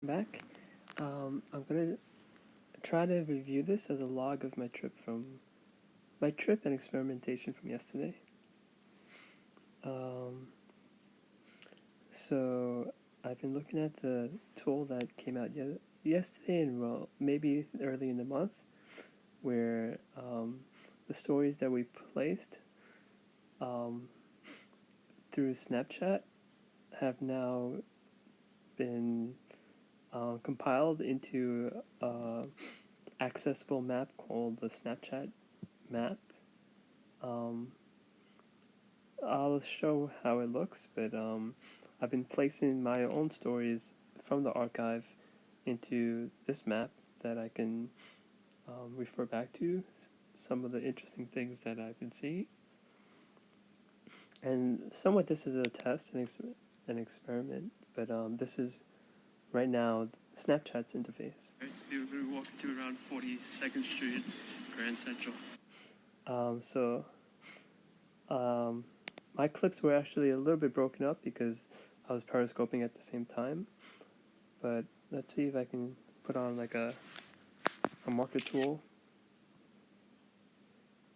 Back. I'm gonna try to review this as a log of my trip and experimentation from yesterday. So I've been looking at the tool that came out yesterday and maybe early in the month, where the stories that we placed through Snapchat have now been compiled into an accessible map called the Snapchat map. I'll show how it looks, but I've been placing my own stories from the archive into this map that I can refer back to some of the interesting things that I've been seeing. And somewhat this is a test, an experiment, but this is right now Snapchat's interface. We're walking to around 42nd Street, Grand Central. My clips were actually a little bit broken up because I was periscoping at the same time. But let's see if I can put on like a marker tool.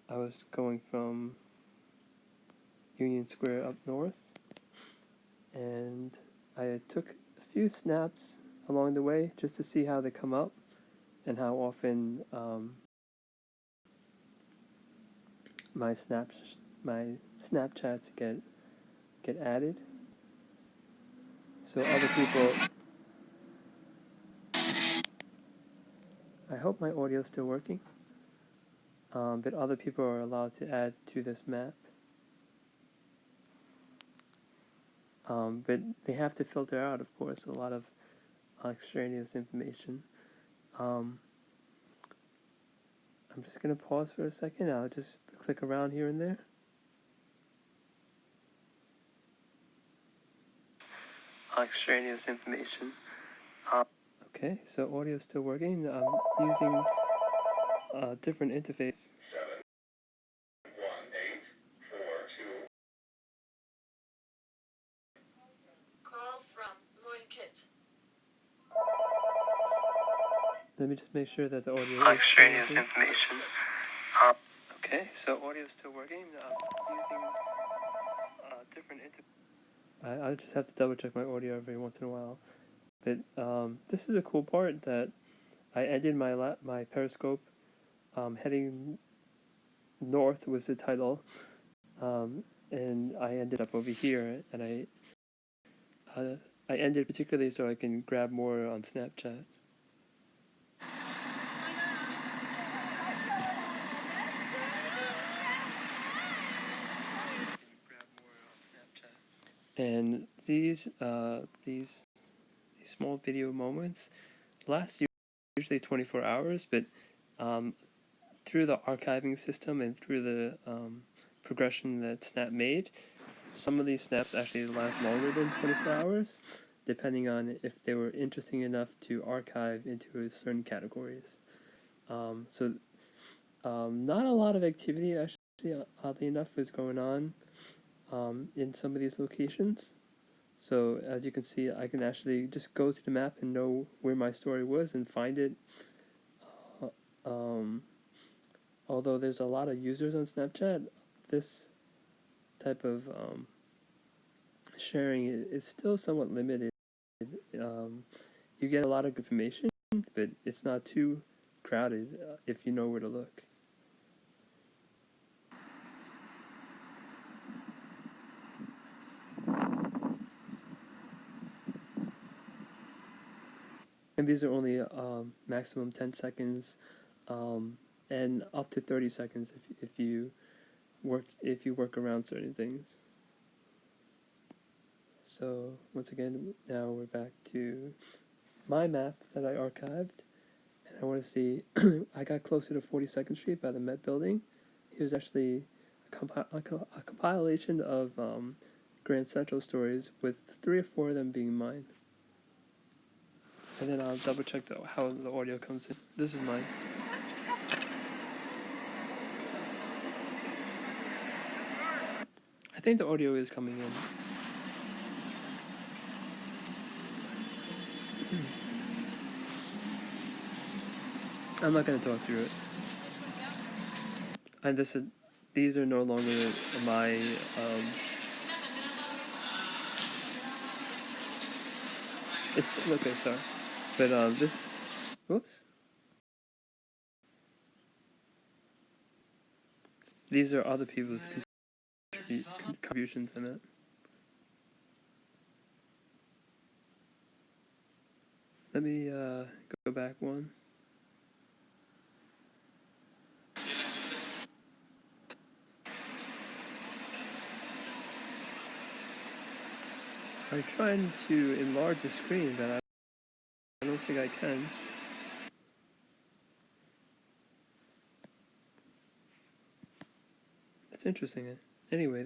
I was going from Union Square up north, and I took a few snaps along the way just to see how they come up and how often my Snapchats get added. So other people, I hope my audio is still working. But other people are allowed to add to this map. But they have to filter out, of course, a lot of extraneous information. I'm just going to pause for a second. I'll just click around here and there. Extraneous information. Okay, so audio is still working. I'm using a different interface. 71842. Call from Moonkit. Let me just make sure that the audio is extraneous information. Okay, so audio is still working. I'm using a different interface. I just have to double check my audio every once in a while. But this is a cool part that I ended my periscope heading north was the title, and I ended up over here, and I ended particularly so I can grab more on Snapchat. And these small video moments last usually 24 hours, but through the archiving system and through the progression that Snap made, some of these snaps actually last longer than 24 hours, depending on if they were interesting enough to archive into certain categories. So not a lot of activity, actually, oddly enough, was going on in some of these locations. So as you can see, I can actually just go to the map and know where my story was and find it. Although there's a lot of users on Snapchat, this type of sharing is still somewhat limited. You get a lot of information, but it's not too crowded if you know where to look. And these are only maximum 10 seconds and up to 30 seconds if you work around certain things. So once again, now we're back to my map that I archived, and I want to see. I got closer to 42nd Street by the Met Building. It was actually a compilation of Grand Central stories, with 3 or 4 of them being mine. And then I'll double check how the audio comes in. This is mine. I think the audio is coming in. I'm not going to talk through it. And these are no longer my, it's, okay, sorry. But, whoops. These are other people's contributions in it. Let me, go back one. I'm trying to enlarge the screen, but I don't think I can. It's interesting. Anyway,